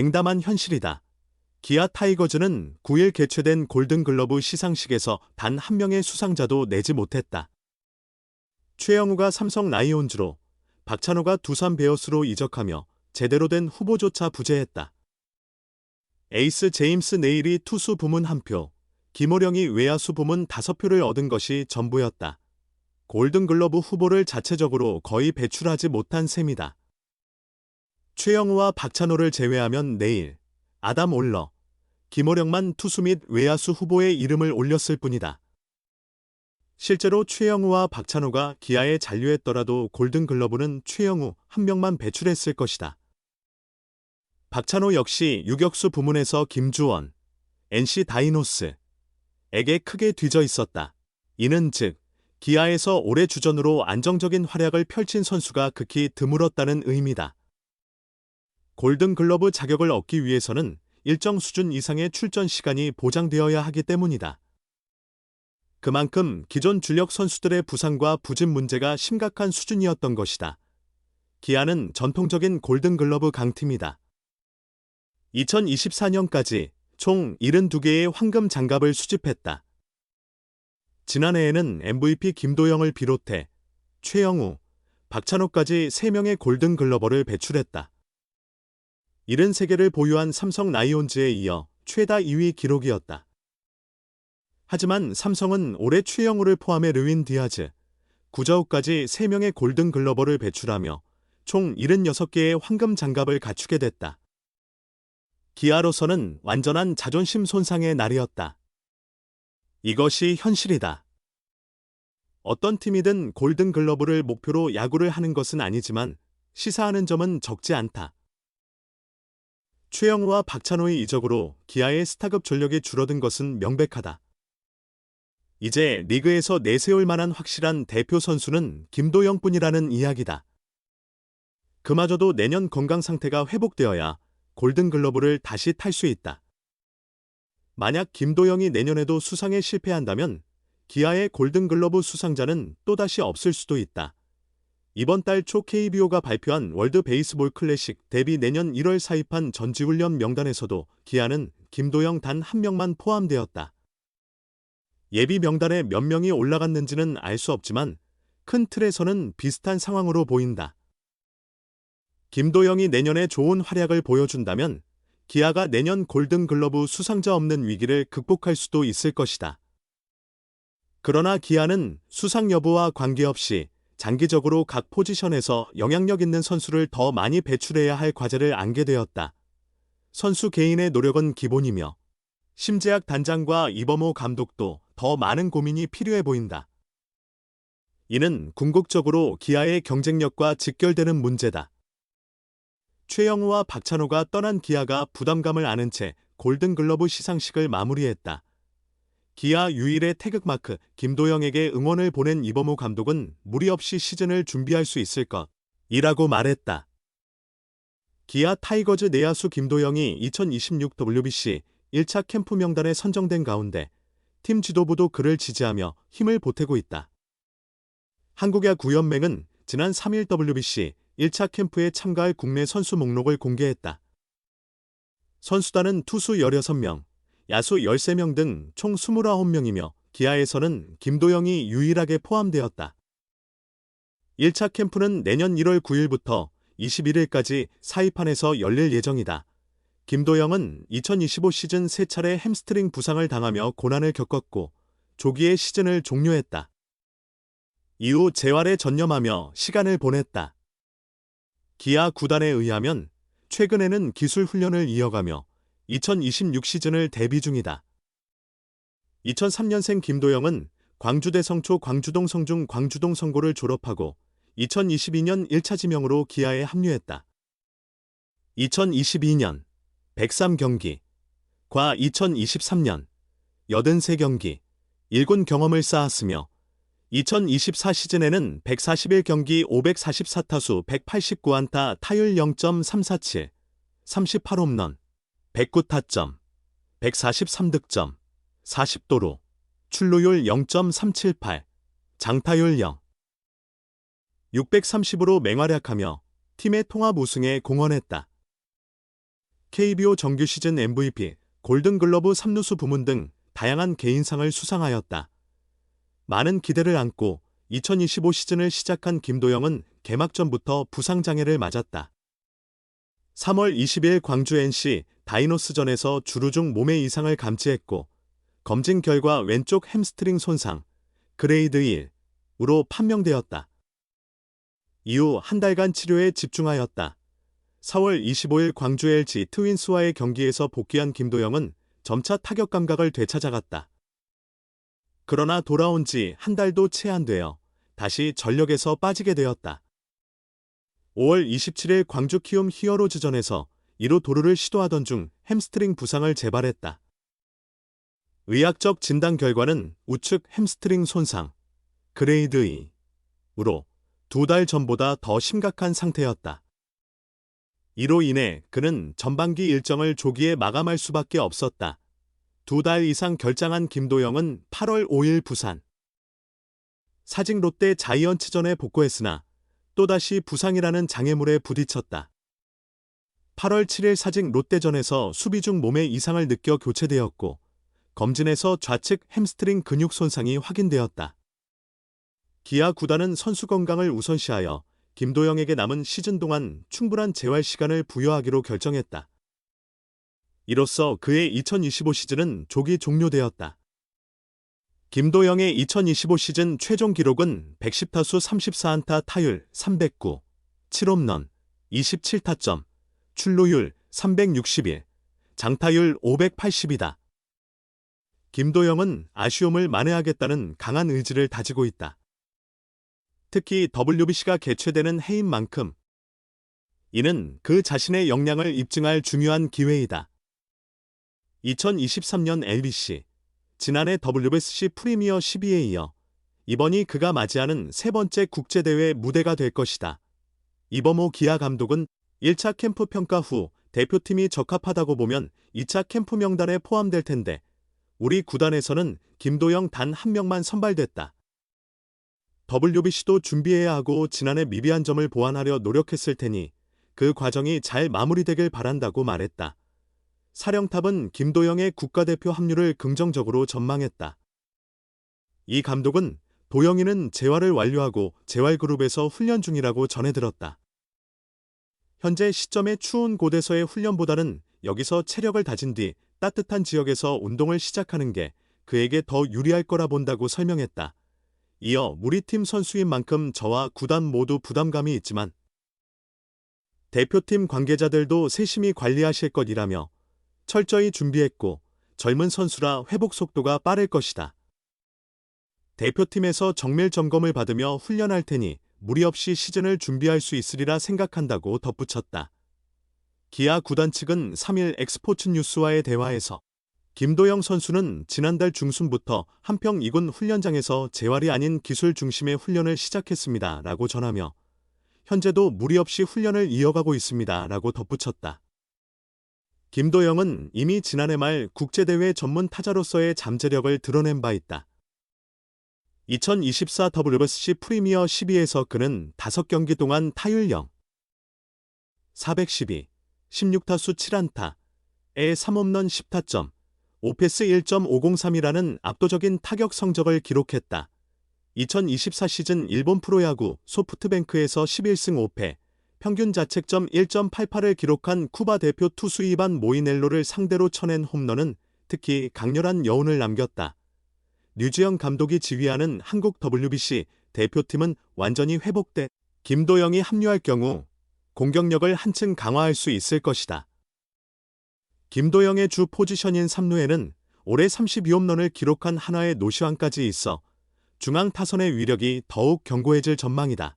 냉담한 현실이다. 기아 타이거즈는 9일 개최된 골든글러브 시상식에서 단 한 명의 수상자도 내지 못했다. 최영우가 삼성 라이온즈로, 박찬호가 두산 베어스로 이적하며 제대로 된 후보조차 부재했다. 에이스 제임스 네일이 투수 부문 1표, 김호령이 외야수 부문 5표를 얻은 것이 전부였다. 골든글러브 후보를 자체적으로 거의 배출하지 못한 셈이다. 최영우와 박찬호를 제외하면 네일, 아담 올러, 김호령만 투수 및 외야수 후보에 이름을 올렸을 뿐이다. 실제로 최영우와 박찬호가 기아에 잔류했더라도 골든글러브는 최영우 한 명만 배출했을 것이다. 박찬호 역시 유격수 부문에서 김주원, NC 다이노스에게 크게 뒤져 있었다. 이는 즉, 기아에서 올해 주전으로 안정적인 활약을 펼친 선수가 극히 드물었다는 의미다. 골든글러브 자격을 얻기 위해서는 일정 수준 이상의 출전 시간이 보장되어야 하기 때문이다. 그만큼 기존 주력 선수들의 부상과 부진 문제가 심각한 수준이었던 것이다. 기아는 전통적인 골든글러브 강팀이다. 2024년까지 총 72개의 황금 장갑을 수집했다. 지난해에는 MVP 김도영을 비롯해 최영우, 박찬호까지 3명의 골든글러버를 배출했다. 73개를 보유한 삼성 라이온즈에 이어 최다 2위 기록이었다. 하지만 삼성은 올해 최영우를 포함해 르윈 디아즈, 구자욱까지 3명의 골든글러버를 배출하며 총 76개의 황금 장갑을 갖추게 됐다. 기아로서는 완전한 자존심 손상의 날이었다. 이것이 현실이다. 어떤 팀이든 골든글러브를 목표로 야구를 하는 것은 아니지만 시사하는 점은 적지 않다. 최영우와 박찬호의 이적으로 기아의 스타급 전력이 줄어든 것은 명백하다. 이제 리그에서 내세울 만한 확실한 대표 선수는 김도영뿐이라는 이야기다. 그마저도 내년 건강 상태가 회복되어야 골든글러브를 다시 탈 수 있다. 만약 김도영이 내년에도 수상에 실패한다면 기아의 골든글러브 수상자는 또다시 없을 수도 있다. 이번 달 초 KBO가 발표한 월드 베이스볼 클래식 데뷔 내년 1월 사입한 전지훈련 명단에서도 기아는 김도영 단 한 명만 포함되었다. 예비 명단에 몇 명이 올라갔는지는 알 수 없지만 큰 틀에서는 비슷한 상황으로 보인다. 김도영이 내년에 좋은 활약을 보여준다면 기아가 내년 골든글러브 수상자 없는 위기를 극복할 수도 있을 것이다. 그러나 기아는 수상 여부와 관계없이 장기적으로 각 포지션에서 영향력 있는 선수를 더 많이 배출해야 할 과제를 안게 되었다. 선수 개인의 노력은 기본이며 심재학 단장과 이범호 감독도 더 많은 고민이 필요해 보인다. 이는 궁극적으로 기아의 경쟁력과 직결되는 문제다. 최영우와 박찬호가 떠난 기아가 부담감을 안은 채 골든글러브 시상식을 마무리했다. 기아 유일의 태극마크 김도영에게 응원을 보낸 이범호 감독은 무리 없이 시즌을 준비할 수 있을 것이라고 말했다. 기아 타이거즈 내야수 김도영이 2026 WBC 1차 캠프 명단에 선정된 가운데 팀 지도부도 그를 지지하며 힘을 보태고 있다. 한국야구연맹은 지난 3일 WBC 1차 캠프에 참가할 국내 선수 목록을 공개했다. 선수단은 투수 16명, 야수 13명 등 총 29명이며 기아에서는 김도영이 유일하게 포함되었다. 1차 캠프는 내년 1월 9일부터 21일까지 사이판에서 열릴 예정이다. 김도영은 2025 시즌 3차례 햄스트링 부상을 당하며 고난을 겪었고 조기에 시즌을 종료했다. 이후 재활에 전념하며 시간을 보냈다. 기아 구단에 의하면 최근에는 기술 훈련을 이어가며 2026 시즌을 대비 중이다. 2003년생 김도영은 광주대성초 광주동 성중 광주동 성고를 졸업하고 2022년 1차 지명으로 기아에 합류했다. 2022년 103경기, 과 2023년 83경기, 1군 경험을 쌓았으며 2024 시즌에는 141경기 544타수 189안타 타율 0.347, 38홈런, 109타점, 143득점, 40도루, 출루율 0.378, 장타율 0, 630으로 맹활약하며 팀의 통합 우승에 공헌했다. KBO 정규 시즌 MVP, 골든글러브 3루수 부문 등 다양한 개인상을 수상하였다. 많은 기대를 안고 2025 시즌을 시작한 김도영은 개막전부터 부상장애를 맞았다. 3월 20일 광주 NC 다이노스전에서 주루 중 몸의 이상을 감지했고 검진 결과 왼쪽 햄스트링 손상, 그레이드 1으로 판명되었다. 이후 한 달간 치료에 집중하였다. 4월 25일 광주 LG 트윈스와의 경기에서 복귀한 김도영은 점차 타격 감각을 되찾아갔다. 그러나 돌아온 지 한 달도 채 안 되어 다시 전력에서 빠지게 되었다. 5월 27일 광주 키움 히어로즈전에서 2루 도루를 시도하던 중 햄스트링 부상을 재발했다. 의학적 진단 결과는 우측 햄스트링 손상, 그레이드 2으로 2달 전보다 더 심각한 상태였다. 이로 인해 그는 전반기 일정을 조기에 마감할 수밖에 없었다. 2달 이상 결장한 김도영은 8월 5일 부산 사직 롯데 자이언츠전에 복구했으나 또다시 부상이라는 장애물에 부딪혔다. 8월 7일 사직 롯데전에서 수비 중 몸의 이상을 느껴 교체되었고 검진에서 좌측 햄스트링 근육 손상이 확인되었다. 기아 구단은 선수 건강을 우선시하여 김도영에게 남은 시즌 동안 충분한 재활 시간을 부여하기로 결정했다. 이로써 그의 2025 시즌은 조기 종료되었다. 김도영의 2025 시즌 최종 기록은 110타수 34안타 타율 309, 7홈런, 27타점, 출루율 361, 장타율 580이다. 김도영은 아쉬움을 만회하겠다는 강한 의지를 다지고 있다. 특히 WBC가 개최되는 해인 만큼 이는 그 자신의 역량을 입증할 중요한 기회이다. 2023년 LBC, 지난해 WBC 프리미어 12에 이어 이번이 그가 맞이하는 세 번째 국제대회 무대가 될 것이다. 이범호 기아 감독은 1차 캠프 평가 후 대표팀이 적합하다고 보면 2차 캠프 명단에 포함될 텐데 우리 구단에서는 김도영 단 한 명만 선발됐다. WBC도 준비해야 하고 지난해 미비한 점을 보완하려 노력했을 테니 그 과정이 잘 마무리되길 바란다고 말했다. 사령탑은 김도영의 국가대표 합류를 긍정적으로 전망했다. 이 감독은 도영이는 재활을 완료하고 재활그룹에서 훈련 중이라고 전해들었다. 현재 시점의 추운 곳에서의 훈련보다는 여기서 체력을 다진 뒤 따뜻한 지역에서 운동을 시작하는 게 그에게 더 유리할 거라 본다고 설명했다. 이어 우리 팀 선수인 만큼 저와 구단 모두 부담감이 있지만 대표팀 관계자들도 세심히 관리하실 것이라며 철저히 준비했고 젊은 선수라 회복 속도가 빠를 것이다. 대표팀에서 정밀 점검을 받으며 훈련할 테니 무리 없이 시즌을 준비할 수 있으리라 생각한다고 덧붙였다. 기아 구단 측은 3일 엑스포츠 뉴스와의 대화에서 김도영 선수는 지난달 중순부터 한평 2군 훈련장에서 재활이 아닌 기술 중심의 훈련을 시작했습니다. 라고 전하며 현재도 무리 없이 훈련을 이어가고 있습니다. 라고 덧붙였다. 김도영은 이미 지난해 말 국제대회 전문 타자로서의 잠재력을 드러낸 바 있다. 2024 WBC 프리미어 12에서 그는 5경기 동안 타율 0, 412, 16타수 7안타, 에 3홈런 10타점, 오페스 1.503이라는 압도적인 타격 성적을 기록했다. 2024 시즌 일본 프로야구 소프트뱅크에서 11승 5패, 평균 자책점 1.88을 기록한 쿠바 대표 투수 이반 모이넬로를 상대로 쳐낸 홈런은 특히 강렬한 여운을 남겼다. 류지영 감독이 지휘하는 한국 WBC 대표팀은 완전히 회복돼 김도영이 합류할 경우 공격력을 한층 강화할 수 있을 것이다. 김도영의 주 포지션인 3루에는 올해 32홈런을 기록한 한화의 노시환까지 있어 중앙 타선의 위력이 더욱 견고해질 전망이다.